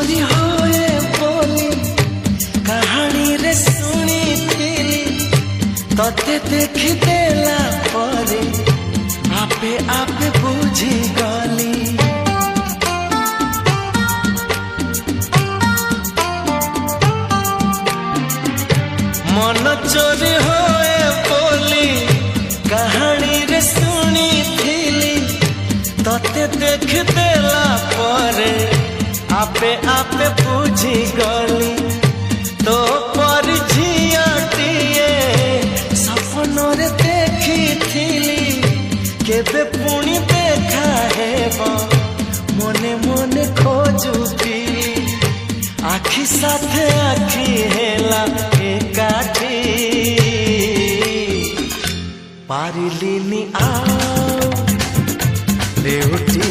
चोरी होए बोली कहानी रे सुनी थी तते देखी देला परे आपे आपे बुझी गली मन चोरी होए बोली कहानी रे सुनी थी तते देख देला परे आपे आपे बुझी गली तो पर झियाटिए सपनरे देखी थी केबे पुणी देखा हेबा मने मने खोजुती आखि साथे आखि हेला एकाठी पारिलिनी आ लेउटी।